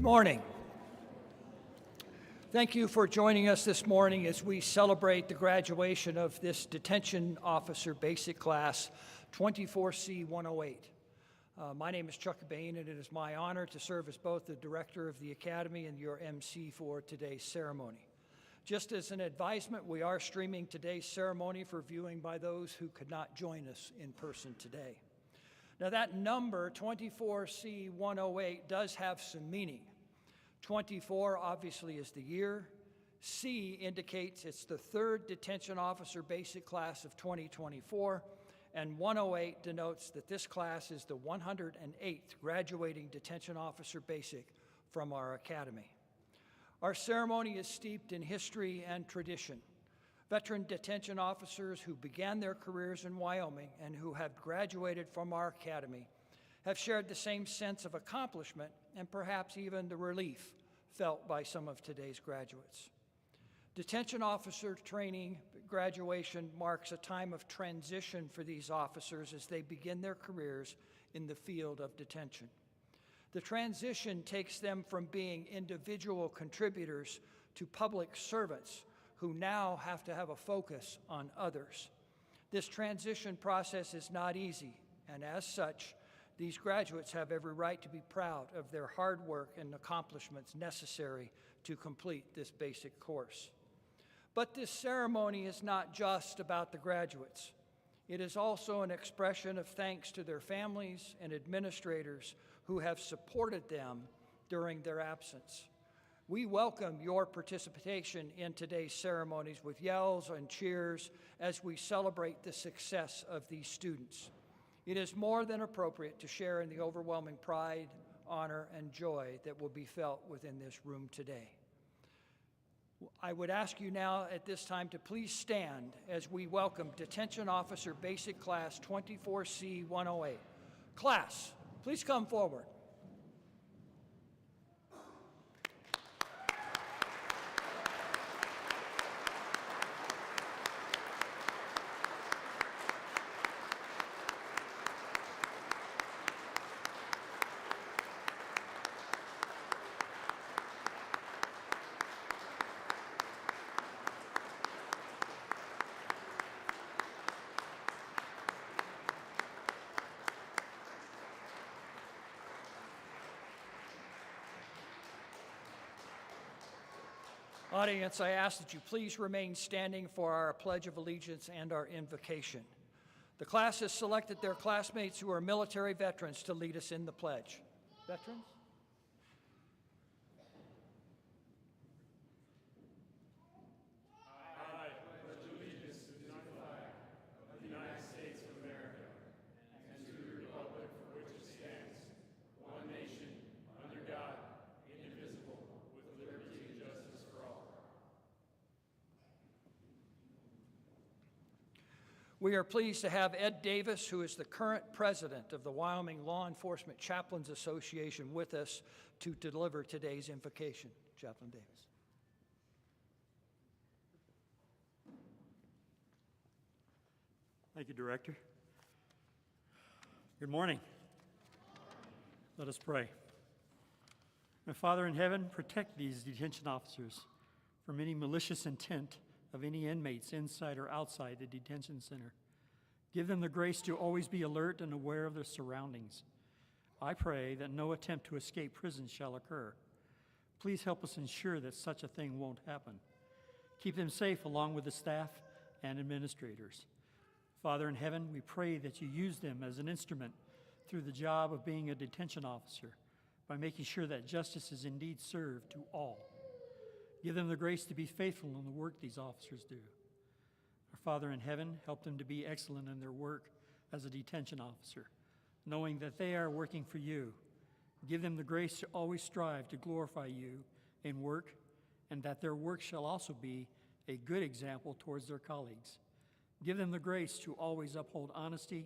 morning. Thank you for joining us this morning as we celebrate the graduation of this Detention Officer Basic Class 24C-108. My name is Chuck Bain, and it is my honor to serve as both the Director of the Academy and your MC for today's ceremony. Just as an advisement, we are streaming today's ceremony for viewing by those who could not join us in person today. Now that number, 24C-108, does have some meaning. 24 obviously is the year. C indicates it's the third Detention Officer Basic Class of 2024, and 108 denotes that this class is the 108th graduating Detention Officer Basic from our Academy. Our ceremony is steeped in history and tradition. Veteran detention officers who began their careers in Wyoming and who have graduated from our Academy have shared the same sense of accomplishment and perhaps even the relief felt by some of today's graduates. Detention officer training graduation marks a time of transition for these officers as they begin their careers in the field of detention. The transition takes them from being individual contributors to public servants who now have to have a focus on others. This transition process is not easy, and as such, these graduates have every right to be proud of their hard work and accomplishments necessary to complete this basic course. But this ceremony is not just about the graduates. It is also an expression of thanks to their families and administrators who have supported them during their absence. We welcome your participation in today's ceremonies with yells and cheers as we celebrate the success of these students. It is more than appropriate to share in the overwhelming pride, honor, and joy that will be felt within this room today. I would ask you now at this time to please stand as we welcome Detention Officer Basic Class 24C-108. Class, please come forward. Audience, I ask that you please remain standing for our Pledge of Allegiance and our invocation. The class has selected their classmates who are military veterans to lead us in the pledge. Veterans? We are pleased to have Ed Davis, who is the current president of the Wyoming Law Enforcement Chaplains Association, with us to deliver today's invocation. Chaplain Davis. Thank you, Director. Good morning. Let us pray. My Father in heaven, protect these detention officers from any malicious intent of any inmates inside or outside the detention center. Give them the grace to always be alert and aware of their surroundings. I pray that no attempt to escape prison shall occur. Please help us ensure that such a thing won't happen. Keep them safe along with the staff and administrators. Father in heaven, we pray that you use them as an instrument through the job of being a detention officer by making sure that justice is indeed served to all. Give them the grace to be faithful in the work these officers do. Our Father in heaven, help them to be excellent in their work as a detention officer, knowing that they are working for you. Give them the grace to always strive to glorify you in work, and that their work shall also be a good example towards their colleagues. Give them the grace to always uphold honesty,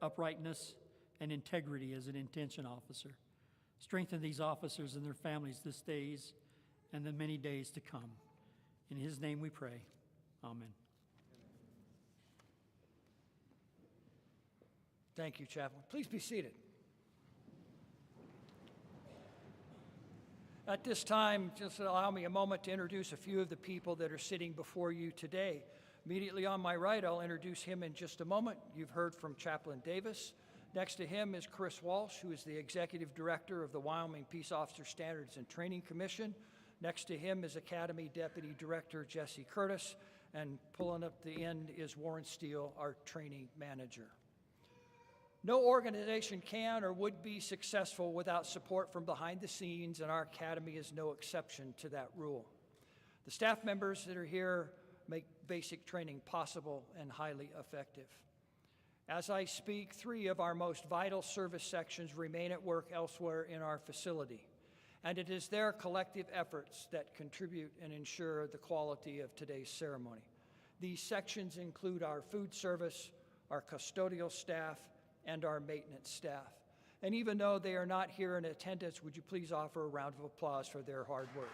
uprightness, and integrity as a detention officer. Strengthen these officers and their families this days and the many days to come. In his name we pray. Amen. Thank you, Chaplain. Please be seated. At this time, just allow me a moment to introduce a few of the people that are sitting before you today. Immediately on my right, I'll introduce him in just a moment. You've heard from Chaplain Davis. Next to him is Chris Walsh, who is the Executive Director of the Wyoming Peace Officer Standards and Training Commission. Next to him is Academy Deputy Director Jesse Curtis, and pulling up the end is Warren Steele, our training manager. No organization can or would be successful without support from behind the scenes, and our Academy is no exception to that rule. The staff members that are here make basic training possible and highly effective. As I speak, 3 of our most vital service sections remain at work elsewhere in our facility, and it is their collective efforts that contribute and ensure the quality of today's ceremony. These sections include our food service, our custodial staff, and our maintenance staff. And even though they are not here in attendance, would you please offer a round of applause for their hard work?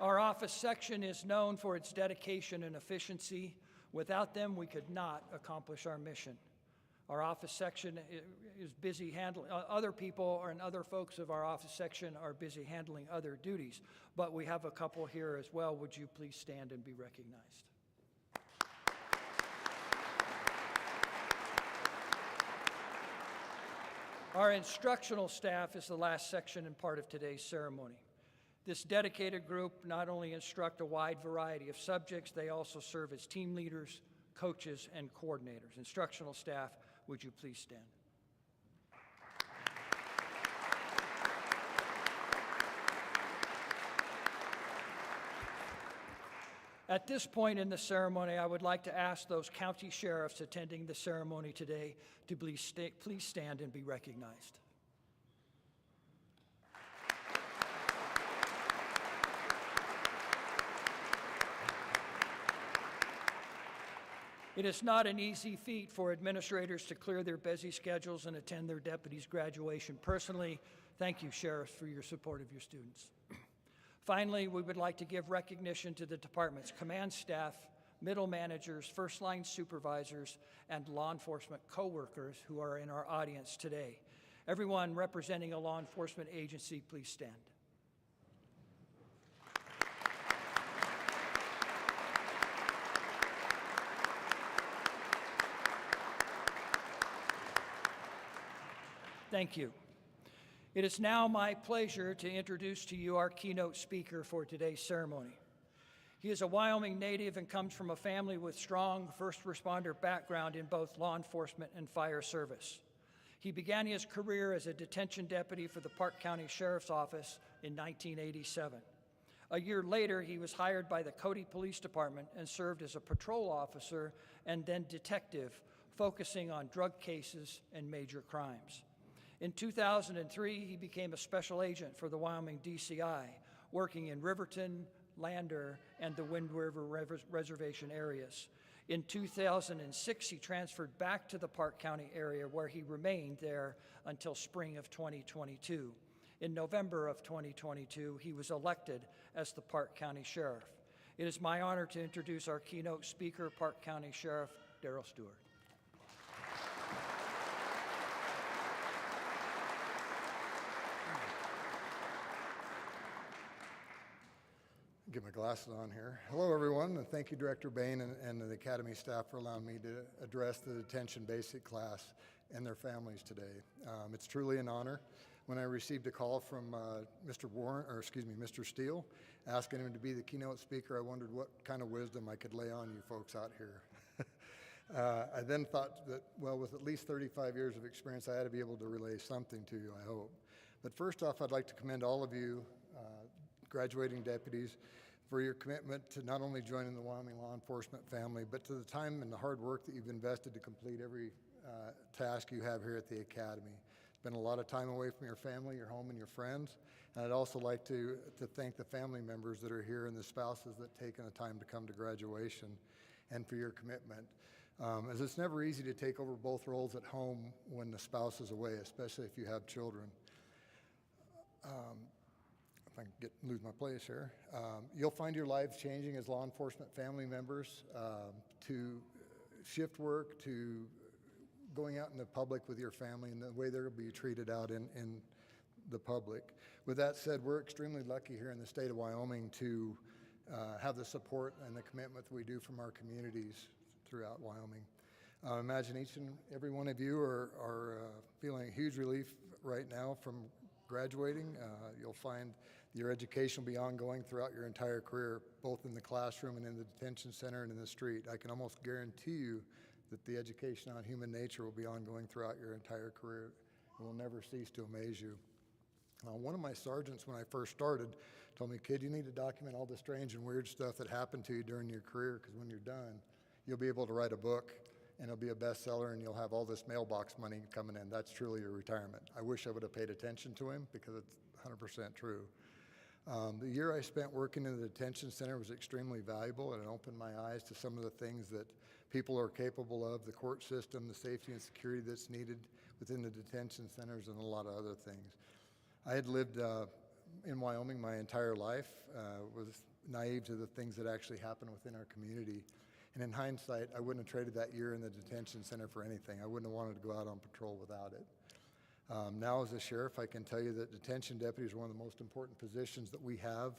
Our office section is known for its dedication and efficiency. Without them, we could not accomplish our mission. Our office section is busy handling, other people and other folks of our office section are busy handling other duties, but we have a couple here as well. Would you please stand and be recognized? Our instructional staff is the last section and part of today's ceremony. This dedicated group not only instruct a wide variety of subjects, they also serve as team leaders, coaches, and coordinators. Instructional staff, would you please stand? At this point in the ceremony, I would like to ask those county sheriffs attending the ceremony today to please stand and be recognized. It is not an easy feat for administrators to clear their busy schedules and attend their deputies' graduation personally. Thank you, sheriffs, for your support of your students. Finally, we would like to give recognition to the department's command staff, middle managers, first-line supervisors, and law enforcement coworkers who are in our audience today. Everyone representing a law enforcement agency, please stand. Thank you. It is now my pleasure to introduce to you our keynote speaker for today's ceremony. He is a Wyoming native and comes from a family with strong first responder background in both law enforcement and fire service. He began his career as a detention deputy for the Park County Sheriff's Office in 1987. A year later, he was hired by the Cody Police Department and served as a patrol officer and then detective, focusing on drug cases and major crimes. In 2003, he became a special agent for the Wyoming DCI, working in Riverton, Lander, and the Wind River Reservation areas. In 2006, he transferred back to the Park County area, where he remained there until spring of 2022. In November of 2022, he was elected as the Park County Sheriff. It is my honor to introduce our keynote speaker, Park County Sheriff Darrell Stewart. Get my glasses on here. Hello, everyone, and thank you, Director Bain and the Academy staff for allowing me to address the Detention Basic class and their families today. It's truly an honor. When I received a call from Mr. Steele, asking him to be the keynote speaker, I wondered what kind of wisdom I could lay on you folks out here. I then thought that, well, with at least 35 years of experience, I had to be able to relay something to you, I hope. But first off, I'd like to commend all of you, graduating deputies, for your commitment to not only joining the Wyoming law enforcement family, but to the time and the hard work that you've invested to complete every task you have here at the Academy. It's been a lot of time away from your family, your home, and your friends. And I'd also like to thank the family members that are here and the spouses that taken the time to come to graduation, and for your commitment. As it's never easy to take over both roles at home when the spouse is away, especially if you have children. If I can lose my place here. You'll find your lives changing as law enforcement family members to shift work to going out in the public with your family and the way they'll be treated out in the public. With that said, we're extremely lucky here in the state of Wyoming to have the support and the commitment that we do from our communities throughout Wyoming. Imagine each and every one of you are feeling a huge relief right now from graduating. You'll find your education will be ongoing throughout your entire career, both in the classroom and in the detention center and in the street. I can almost guarantee you that the education on human nature will be ongoing throughout your entire career. It will never cease to amaze you. One of my sergeants, when I first started, told me, "Kid, you need to document all the strange and weird stuff that happened to you during your career, because when you're done, you'll be able to write a book, and it'll be a bestseller, and you'll have all this mailbox money coming in. That's truly your retirement." I wish I would have paid attention to him, because it's 100% true. The year I spent working in the detention center was extremely valuable, and it opened my eyes to some of the things that people are capable of, the court system, the safety and security that's needed within the detention centers, and a lot of other things. I had lived in Wyoming my entire life, was naive to the things that actually happen within our community. And in hindsight, I wouldn't have traded that year in the detention center for anything. I wouldn't have wanted to go out on patrol without it. Now as a sheriff, I can tell you that detention deputies are one of the most important positions that we have,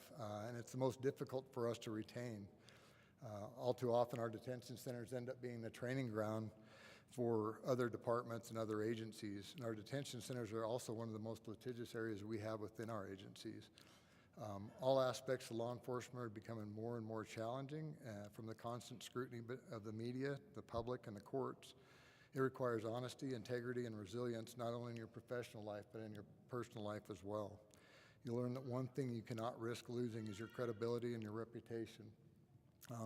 and it's the most difficult for us to retain. All too often, our detention centers end up being the training ground for other departments and other agencies. And our detention centers are also one of the most litigious areas we have within our agencies. All aspects of law enforcement are becoming more and more challenging, from the constant scrutiny of the media, the public, and the courts. It requires honesty, integrity, and resilience, not only in your professional life, but in your personal life as well. You'll learn that one thing you cannot risk losing is your credibility and your reputation.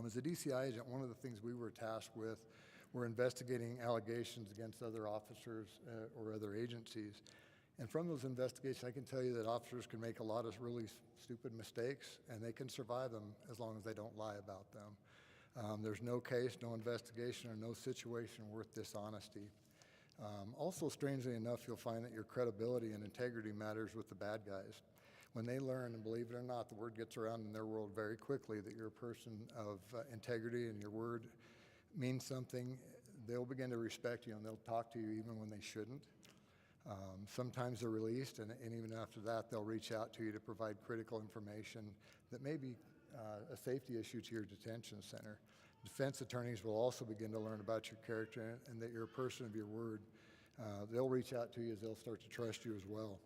As a DCI agent, one of the things we were tasked with were investigating allegations against other officers or other agencies. And from those investigations, I can tell you that officers can make a lot of really stupid mistakes, and they can survive them as long as they don't lie about them. There's no case, no investigation, or no situation worth dishonesty. Also, strangely enough, you'll find that your credibility and integrity matters with the bad guys. When they learn, and believe it or not, the word gets around in their world very quickly that you're a person of integrity and your word means something, they'll begin to respect you, and they'll talk to you even when they shouldn't. Sometimes they're released, and even after that, they'll reach out to you to provide critical information that may be a safety issue to your detention center. Defense attorneys will also begin to learn about your character and that you're a person of your word. They'll reach out to you as they'll start to trust you as well.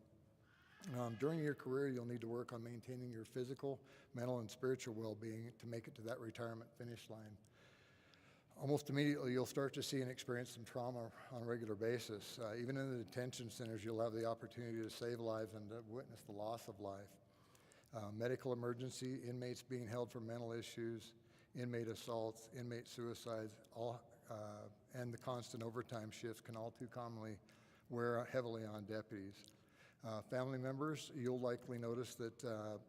During your career, you'll need to work on maintaining your physical, mental, and spiritual well-being to make it to that retirement finish line. Almost immediately, you'll start to see and experience some trauma on a regular basis. Even in the detention centers, you'll have the opportunity to save lives and to witness the loss of life. Medical emergency, inmates being held for mental issues, inmate assaults, inmate suicides, and the constant overtime shifts can all too commonly wear heavily on deputies. Family members, you'll likely notice that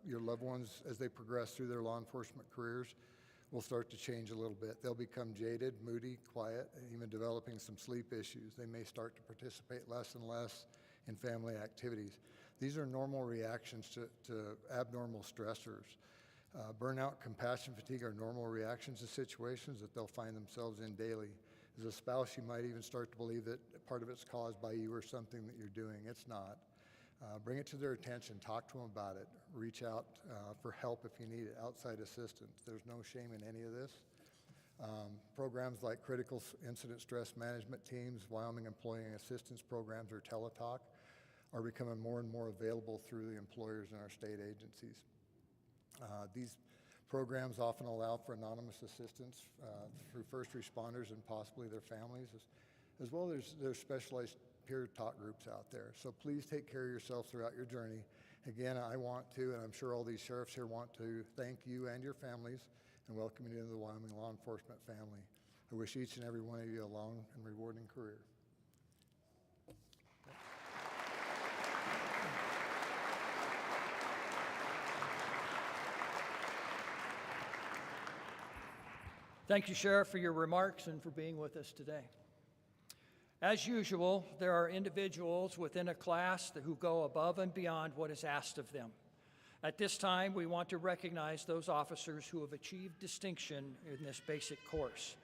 your loved ones, as they progress through their law enforcement careers, will start to change a little bit. They'll become jaded, moody, quiet, and even developing some sleep issues. They may start to participate less and less in family activities. These are normal reactions to abnormal stressors. Burnout, compassion fatigue are normal reactions to situations that they'll find themselves in daily. As a spouse, you might even start to believe that part of it's caused by you or something that you're doing. It's not. Bring it to their attention, talk to them about it, reach out for help if you need it, outside assistance. There's no shame in any of this. Programs like critical incident stress management teams, Wyoming Employee Assistance Programs, or Teletalk are becoming more and more available through the employers in our state agencies. These programs often allow for anonymous assistance through first responders and possibly their families, as well as there's specialized peer talk groups out there. So please take care of yourself throughout your journey. Again, I want to, and I'm sure all these sheriffs here want to, thank you and your families and welcome you into the Wyoming law enforcement family. I wish each and every one of you a long and rewarding career. Thank you, Sheriff, for your remarks and for being with us today. As usual, there are individuals within a class who go above and beyond what is asked of them. At this time, we want to recognize those officers who have achieved distinction in this basic course.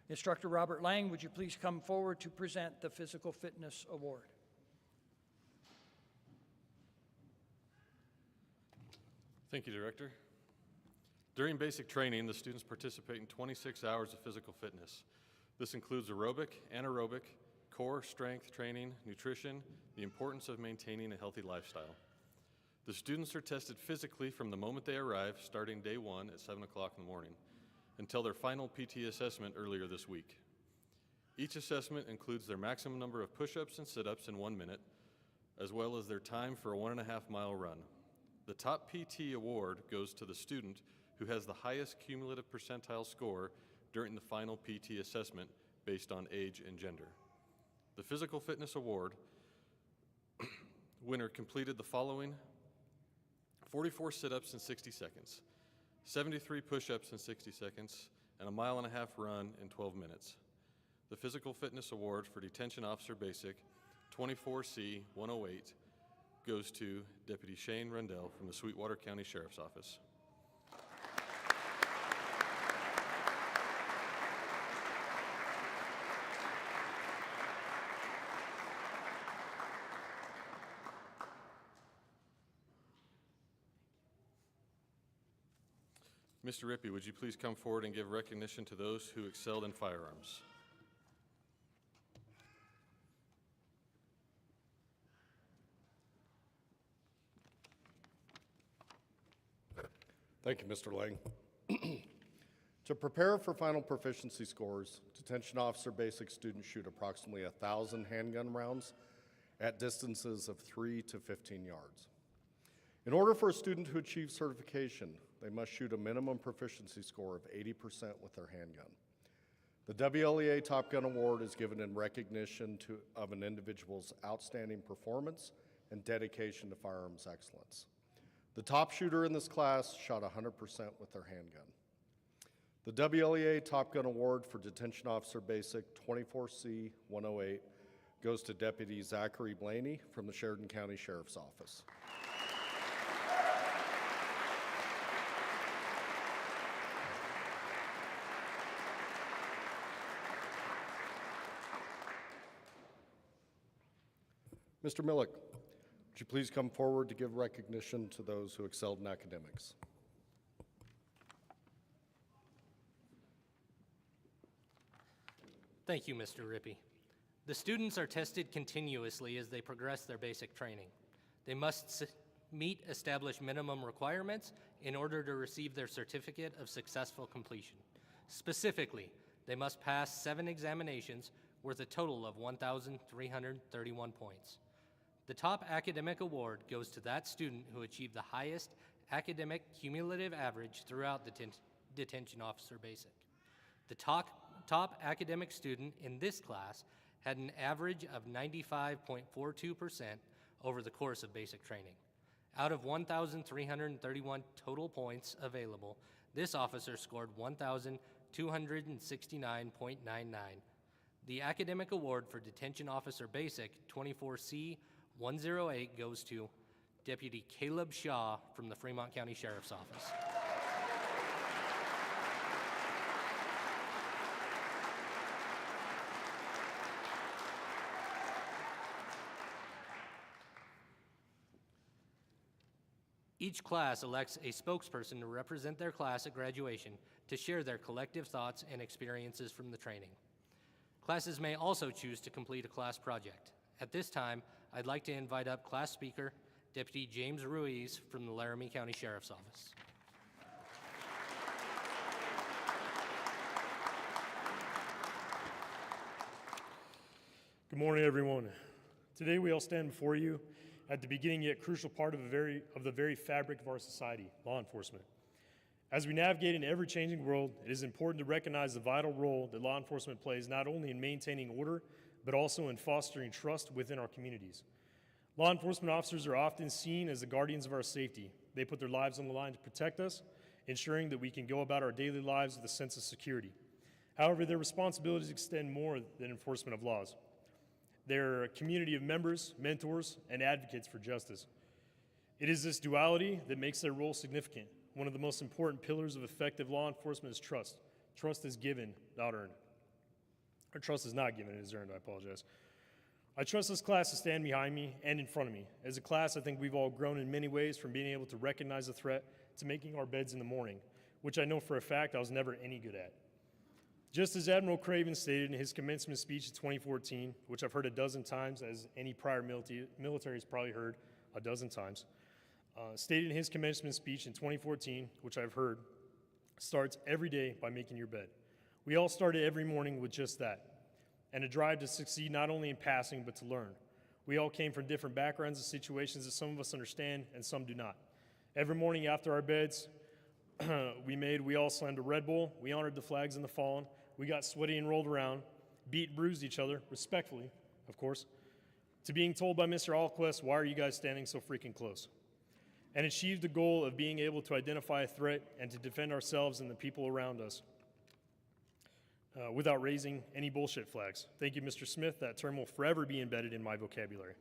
Instructor Robert Lang, would you please come forward to present the Physical Fitness Award? Thank you, Director. During basic training, the students participate in 26 hours of physical fitness. This includes aerobic, anaerobic, core strength training, nutrition, the importance of maintaining a healthy lifestyle. The students are tested physically from the moment they arrive, starting day one at 7 o'clock in the morning, until their final PT assessment earlier this week. Each assessment includes their maximum number of push-ups and sit-ups in 1 minute, as well as their time for a 1.5-mile run. The top PT award goes to the student who has the highest cumulative percentile score during the final PT assessment based on age and gender. The Physical Fitness Award winner completed the following: 44 sit-ups in 60 seconds, 73 push-ups in 60 seconds, and a 1.5-mile run in 12 minutes. The Physical Fitness Award for Detention Officer Basic 24C 108 goes to Deputy Shane Rundell from the Sweetwater County Sheriff's Office. Mr. Rippey, would you please come forward and give recognition to those who excelled in firearms? Thank you, Mr. Lang. To prepare for final proficiency scores, Detention Officer Basic students shoot approximately 1,000 handgun rounds at distances of 3 to 15 yards. In order for a student to achieve certification, they must shoot a minimum proficiency score of 80% with their handgun. The WLEA Top Gun Award is given in recognition of an individual's outstanding performance and dedication to firearms excellence. The top shooter in this class shot 100% with their handgun. The WLEA Top Gun Award for Detention Officer Basic 24C 108 goes to Deputy Zachary Blaney from the Sheridan County Sheriff's Office. Mr. Millick, would you please come forward to give recognition to those who excelled in academics? Thank you, Mr. Rippey. The students are tested continuously as they progress their basic training. They must meet established minimum requirements in order to receive their certificate of successful completion. Specifically, they must pass 7 examinations worth a total of 1,331 points. The top academic award goes to that student who achieved the highest academic cumulative average throughout the Detention Officer Basic. The top academic student in this class had an average of 95.42% over the course of basic training. Out of 1,331 total points available, this officer scored 1,269.99. The academic award for Detention Officer Basic 24C 108 goes to Deputy Caleb Shaw from the Fremont County Sheriff's Office. Each class elects a spokesperson to represent their class at graduation to share their collective thoughts and experiences from the training. Classes may also choose to complete a class project. At this time, I'd like to invite up class speaker, Deputy James Ruiz from the Laramie County Sheriff's Office. Good morning, everyone. Today we all stand before you at the beginning yet crucial part of the very fabric of our society, law enforcement. As we navigate an ever-changing world, it is important to recognize the vital role that law enforcement plays not only in maintaining order, but also in fostering trust within our communities. Law enforcement officers are often seen as the guardians of our safety. They put their lives on the line to protect us, ensuring that we can go about our daily lives with a sense of security. However, their responsibilities extend more than enforcement of laws. They're a community of members, mentors, and advocates for justice. It is this duality that makes their role significant. One of the most important pillars of effective law enforcement is trust. Trust is given, not earned. Or trust is not given, it is earned, I apologize. I trust this class to stand behind me and in front of me. As a class, I think we've all grown in many ways, from being able to recognize a threat to making our beds in the morning, which I know for a fact I was never any good at. Just as Admiral Craven stated in his commencement speech in 2014, which I've heard a dozen times, as any prior military has probably heard a dozen times, stated in his commencement speech in 2014, which I've heard, starts every day by making your bed. We all started every morning with just that, and a drive to succeed not only in passing, but to learn. We all came from different backgrounds and situations that some of us understand and some do not. Every morning after our beds we all slammed a Red Bull, we honored the flags and the fallen, we got sweaty and rolled around, beat and bruised each other, respectfully, of course, to being told by Mr. Alquist, why are you guys standing so freaking close? And achieved the goal of being able to identify a threat and to defend ourselves and the people around us without raising any bullshit flags. Thank you, Mr. Smith. That term will forever be embedded in my vocabulary.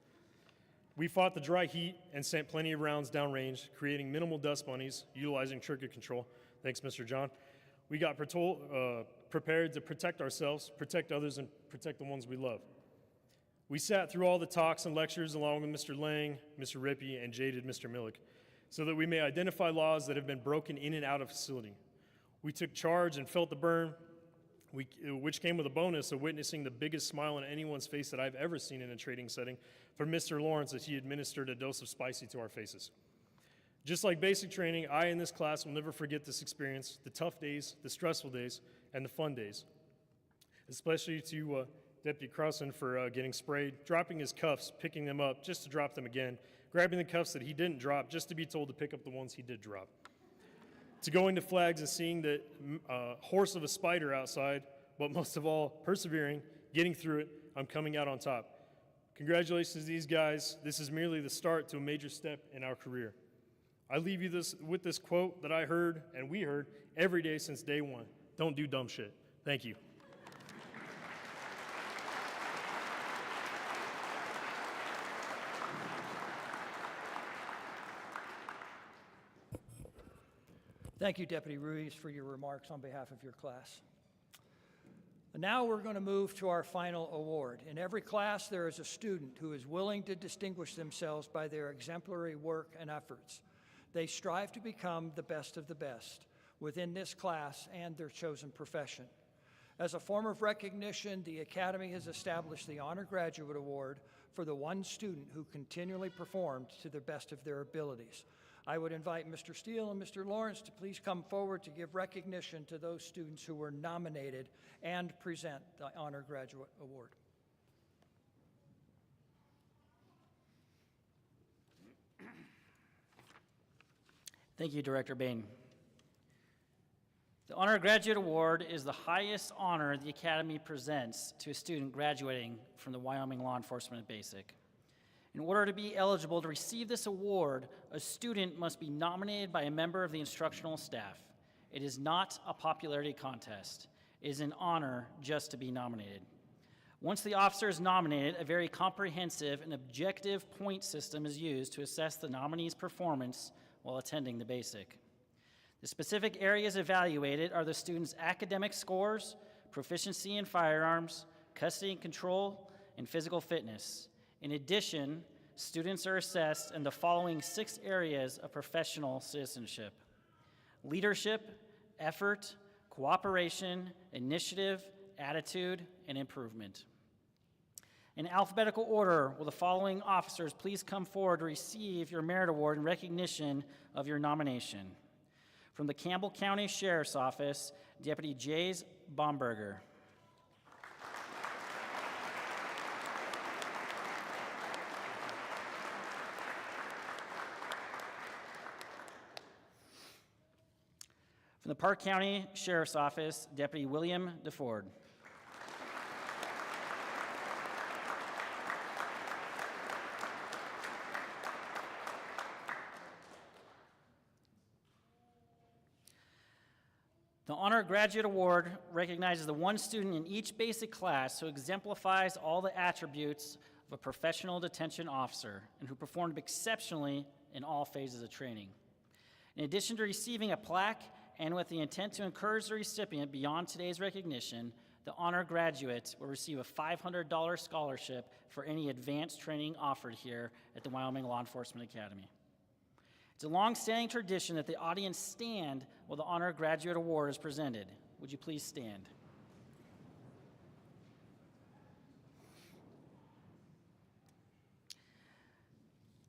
We fought the dry heat and sent plenty of rounds downrange, creating minimal dust bunnies, utilizing trigger control. Thanks, Mr. John. We got prepared to protect ourselves, protect others, and protect the ones we love. We sat through all the talks and lectures along with Mr. Lang, Mr. Rippey, and jaded Mr. Millick, so that we may identify laws that have been broken in and out of facility. We took charge and felt the burn, which came with a bonus of witnessing the biggest smile on anyone's face that I've ever seen in a training setting from Mr. Lawrence as he administered a dose of spicy to our faces. Just like basic training, I in this class will never forget this experience, the tough days, the stressful days, and the fun days. Especially to Deputy Crossan for getting sprayed, dropping his cuffs, picking them up just to drop them again, grabbing the cuffs that he didn't drop just to be told to pick up the ones he did drop. To going to flags and seeing that horse of a spider outside, but most of all, persevering, getting through it, I'm coming out on top. Congratulations to these guys. This is merely the start to a major step in our career. I leave you with this quote that I heard and we heard every day since day one. Don't do dumb shit. Thank you. Thank you, Deputy Ruiz, for your remarks on behalf of your class. And now we're going to move to our final award. In every class, there is a student who is willing to distinguish themselves by their exemplary work and efforts. They strive to become the best of the best within this class and their chosen profession. As a form of recognition, the Academy has established the Honor Graduate Award for the one student who continually performed to the best of their abilities. I would invite Mr. Steele and Mr. Lawrence to please come forward to give recognition to those students who were nominated and present the Honor Graduate Award. Thank you, Director Bain. The Honor Graduate Award is the highest honor the Academy presents to a student graduating from the Wyoming Law Enforcement Basic. In order to be eligible to receive this award, a student must be nominated by a member of the instructional staff. It is not a popularity contest. It is an honor just to be nominated. Once the officer is nominated, a very comprehensive and objective point system is used to assess the nominee's performance while attending the basic. The specific areas evaluated are the student's academic scores, proficiency in firearms, custody and control, and physical fitness. In addition, students are assessed in the following 6 areas of professional citizenship: leadership, effort, cooperation, initiative, attitude, and improvement. In alphabetical order, will the following officers please come forward to receive your merit award in recognition of your nomination? From the Campbell County Sheriff's Office, Deputy Jays Bomberger. From the Park County Sheriff's Office, Deputy William DeFord. The Honor Graduate Award recognizes the one student in each basic class who exemplifies all the attributes of a professional detention officer and who performed exceptionally in all phases of training. In addition to receiving a plaque and with the intent to encourage the recipient beyond today's recognition, the honor graduate will receive a $500 scholarship for any advanced training offered here at the Wyoming Law Enforcement Academy. It's a long-standing tradition that the audience stand while the honor graduate award is presented. Would you please stand?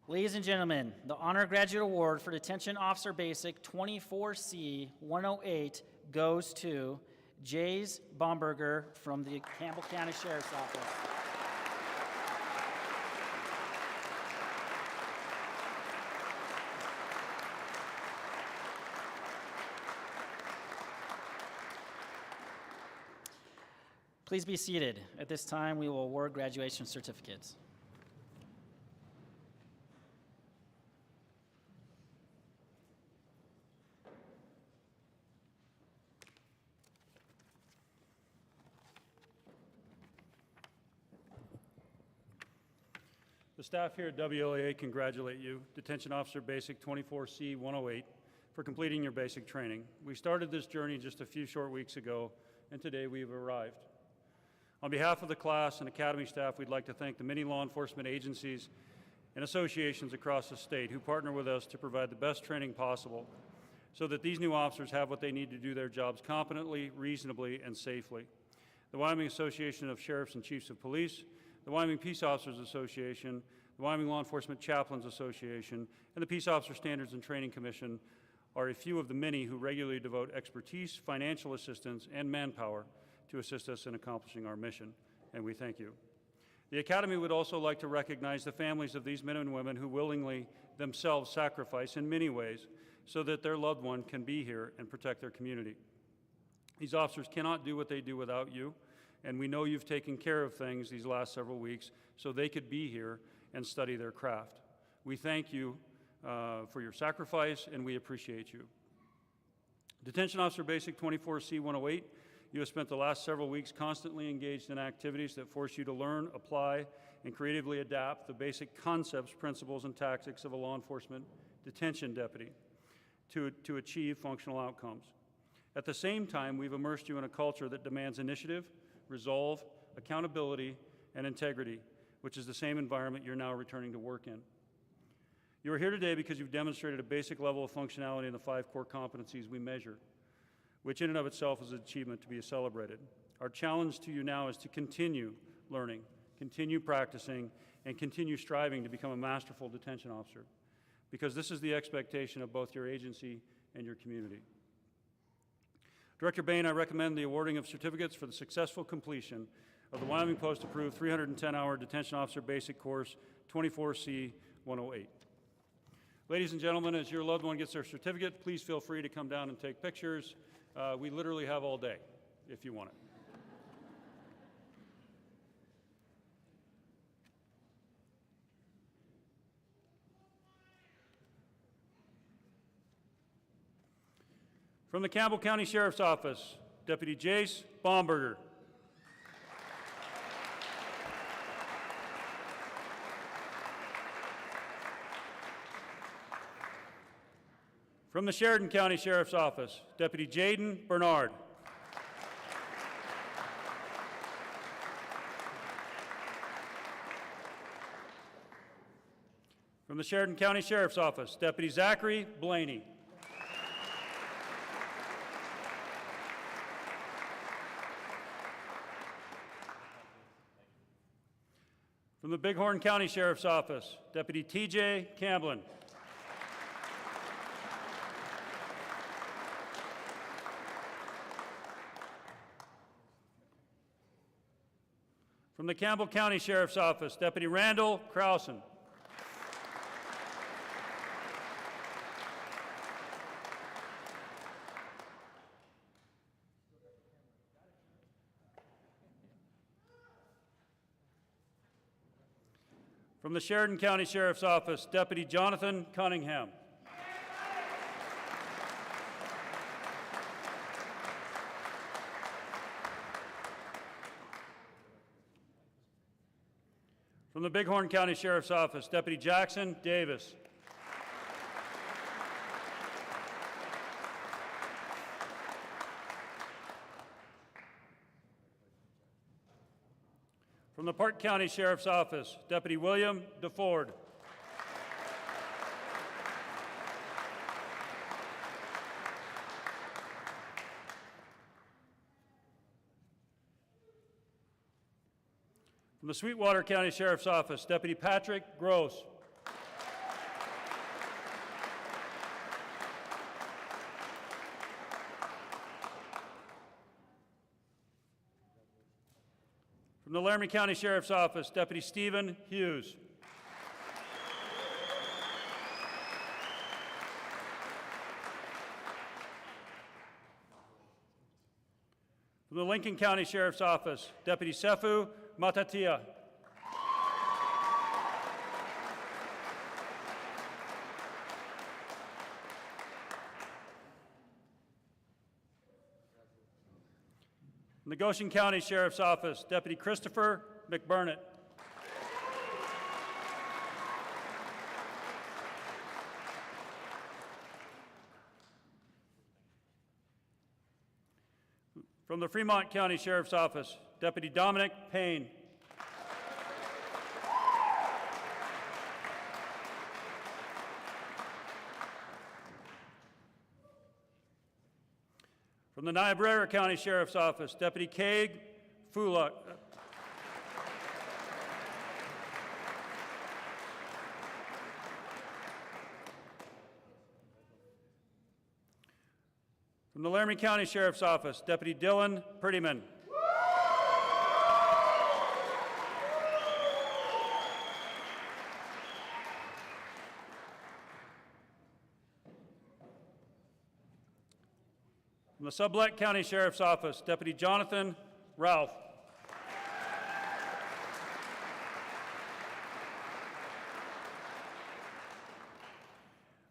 Ladies and gentlemen, the Honor Graduate Award for Detention Officer Basic 24C 108 goes to Jays Bomberger from the Campbell County Sheriff's Office. Please be seated. At this time, we will award graduation certificates. The staff here at WLAA congratulate you, Detention Officer Basic 24C 108, for completing your basic training. We started this journey just a few short weeks ago, and today we've arrived. On behalf of the class and Academy staff, we'd like to thank the many law enforcement agencies and associations across the state who partner with us to provide the best training possible so that these new officers have what they need to do their jobs competently, reasonably, and safely. The Wyoming Association of Sheriffs and Chiefs of Police, the Wyoming Peace Officers Association, the Wyoming Law Enforcement Chaplains Association, and the Peace Officer Standards and Training Commission are a few of the many who regularly devote expertise, financial assistance, and manpower to assist us in accomplishing our mission, and we thank you. The Academy would also like to recognize the families of these men and women who willingly themselves sacrifice in many ways so that their loved one can be here and protect their community. These officers cannot do what they do without you, and we know you've taken care of things these last several weeks so they could be here and study their craft. We thank you for your sacrifice, and we appreciate you. Detention Officer Basic 24C 108, you have spent the last several weeks constantly engaged in activities that force you to learn, apply, and creatively adapt the basic concepts, principles, and tactics of a law enforcement detention deputy to achieve functional outcomes. At the same time, we've immersed you in a culture that demands initiative, resolve, accountability, and integrity, which is the same environment you're now returning to work in. You are here today because you've demonstrated a basic level of functionality in the 5 core competencies we measure, which in and of itself is an achievement to be celebrated. Our challenge to you now is to continue learning, continue practicing, and continue striving to become a masterful detention officer, because this is the expectation of both your agency and your community. Director Bain, I recommend the awarding of certificates for the successful completion of the Wyoming P.O.S.T approved 310-hour Detention Officer Basic Course 24C 108. Ladies and gentlemen, as your loved one gets their certificate, please feel free to come down and take pictures. We literally have all day if you want it. From the Campbell County Sheriff's Office, Deputy Jace Bomberger. From the Sheridan County Sheriff's Office, Deputy Jaden Bernard. From the Sheridan County Sheriff's Office, Deputy Zachary Blaney. From the Bighorn County Sheriff's Office, Deputy T.J. Camblin. From the Campbell County Sheriff's Office, Deputy Randall Krausen. From the Sheridan County Sheriff's Office, Deputy Jonathan Cunningham. From the Bighorn County Sheriff's Office, Deputy Jackson Davis. From the Park County Sheriff's Office, Deputy William DeFord. From the Sweetwater County Sheriff's Office, Deputy Patrick Gross. From the Laramie County Sheriff's Office, Deputy Stephen Hughes. From the Lincoln County Sheriff's Office, Deputy Sefu Matatia. From the Goshen County Sheriff's Office, Deputy Christopher McBurnett. From the Fremont County Sheriff's Office, Deputy Dominic Payne. From the Niobrara County Sheriff's Office, Deputy Kaig Fuluk. From the Laramie County Sheriff's Office, Deputy Dylan Prettyman. From the Sublette County Sheriff's Office, Deputy Jonathan Ralph.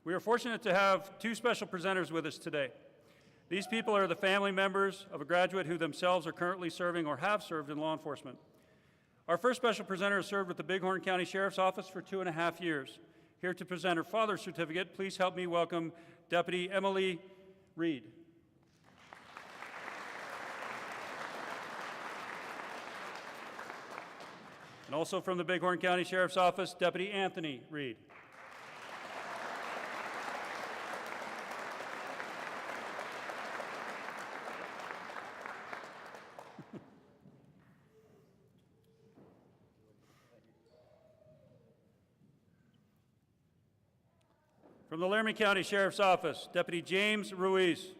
We are fortunate to have two special presenters with us today. These people are the family members of a graduate who themselves are currently serving or have served in law enforcement. Our first special presenter has served with the Bighorn County Sheriff's Office for 2.5 years. Here to present her father's certificate, please help me welcome Deputy Emily Reed. And also from the Bighorn County Sheriff's Office, Deputy Anthony Reed. From the Laramie County Sheriff's Office, Deputy James Ruiz.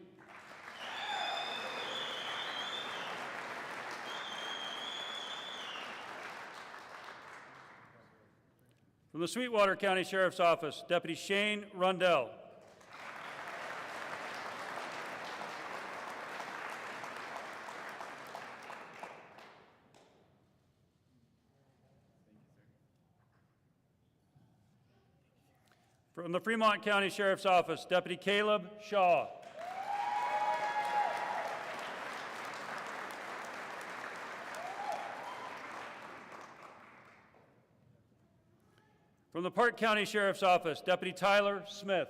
From the Sweetwater County Sheriff's Office, Deputy Shane Rundell. From the Fremont County Sheriff's Office, Deputy Caleb Shaw. From the Park County Sheriff's Office, Deputy Tyler Smith.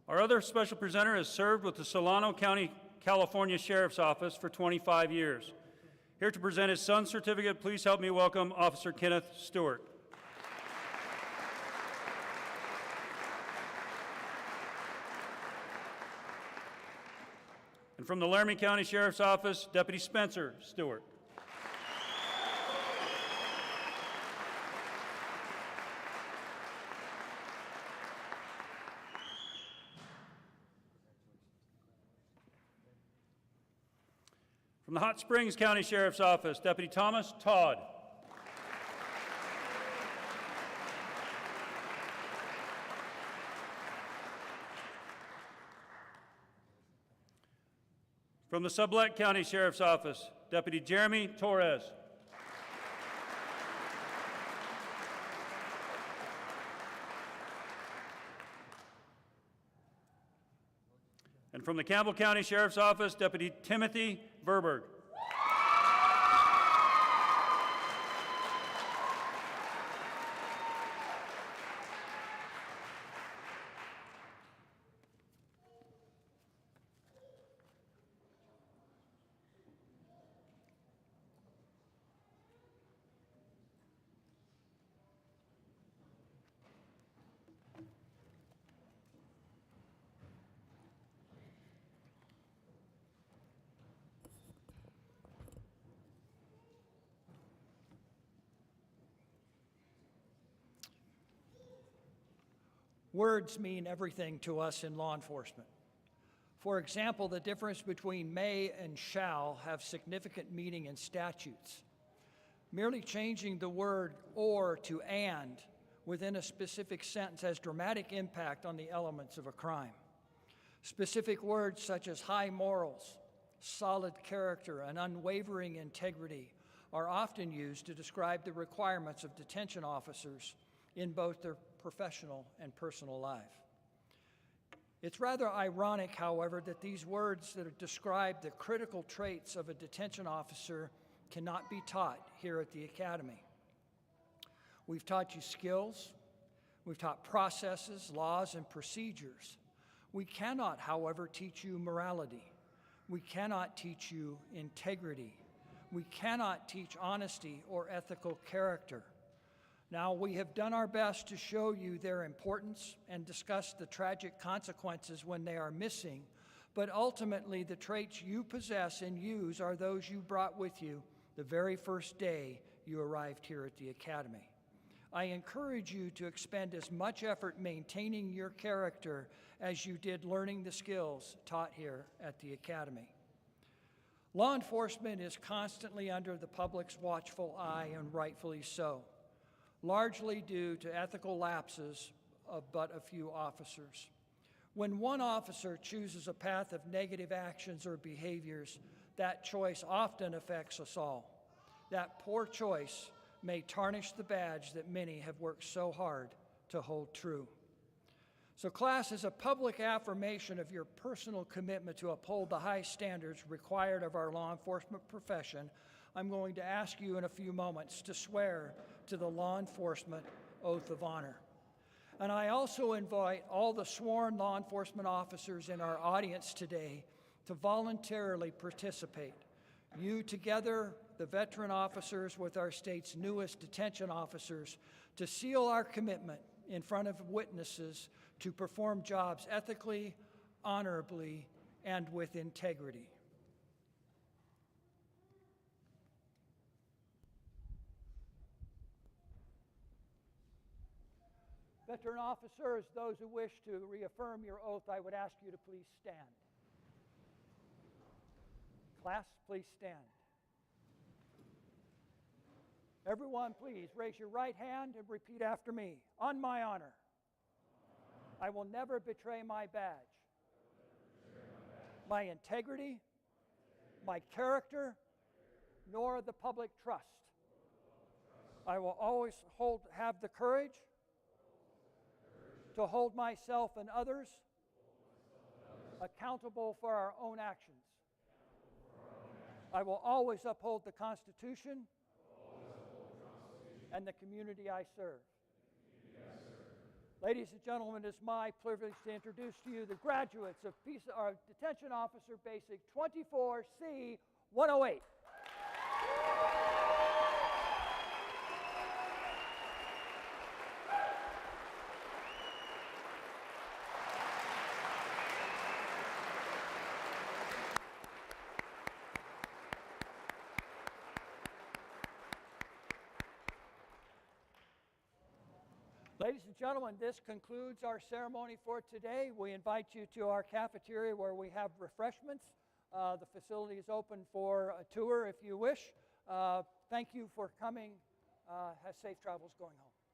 Our other special presenter has served with the Solano County, California Sheriff's Office for 25 years. Here to present his son's certificate, please help me welcome Officer Kenneth Stewart. And from the Laramie County Sheriff's Office, Deputy Spencer Stewart. From the Hot Springs County Sheriff's Office, Deputy Thomas Todd. From the Sublette County Sheriff's Office, Deputy Jeremy Torres. And from the Campbell County Sheriff's Office, Deputy Timothy Verberg. Words mean everything to us in law enforcement. For example, the difference between may and shall have significant meaning in statutes. Merely changing the word or to and within a specific sentence has dramatic impact on the elements of a crime. Specific words such as high morals, solid character, and unwavering integrity are often used to describe the requirements of detention officers in both their professional and personal life. It's rather ironic, however, that these words that describe the critical traits of a detention officer cannot be taught here at the Academy. We've taught you skills, we've taught processes, laws, and procedures. We cannot, however, teach you morality. We cannot teach you integrity. We cannot teach honesty or ethical character. Now, we have done our best to show you their importance and discuss the tragic consequences when they are missing, but ultimately the traits you possess and use are those you brought with you the very first day you arrived here at the Academy. I encourage you to expend as much effort maintaining your character as you did learning the skills taught here at the Academy. Law enforcement is constantly under the public's watchful eye, and rightfully so, largely due to ethical lapses of but a few officers. When one officer chooses a path of negative actions or behaviors, that choice often affects us all. That poor choice may tarnish the badge that many have worked so hard to hold true. So class, as a public affirmation of your personal commitment to uphold the high standards required of our law enforcement profession, I'm going to ask you in a few moments to swear to the law enforcement oath of honor. And I also invite all the sworn law enforcement officers in our audience today to voluntarily participate. You together, the veteran officers with our state's newest detention officers, to seal our commitment in front of witnesses to perform jobs ethically, honorably, and with integrity. Veteran officers, those who wish to reaffirm your oath, I would ask you to please stand. Class, please stand. Everyone, please raise your right hand and repeat after me. On my honor, I will never betray my badge, my integrity, my character, nor the public trust. I will always have the courage to hold myself and others accountable for our own actions. I will always uphold the Constitution and the community I serve. Ladies and gentlemen, it's my privilege to introduce to you the graduates of Detention Officer Basic 24C 108. Ladies and gentlemen, this concludes our ceremony for today. We invite you to our cafeteria where we have refreshments. The facility is open for a tour if you wish. Thank you for coming. Have safe travels going home.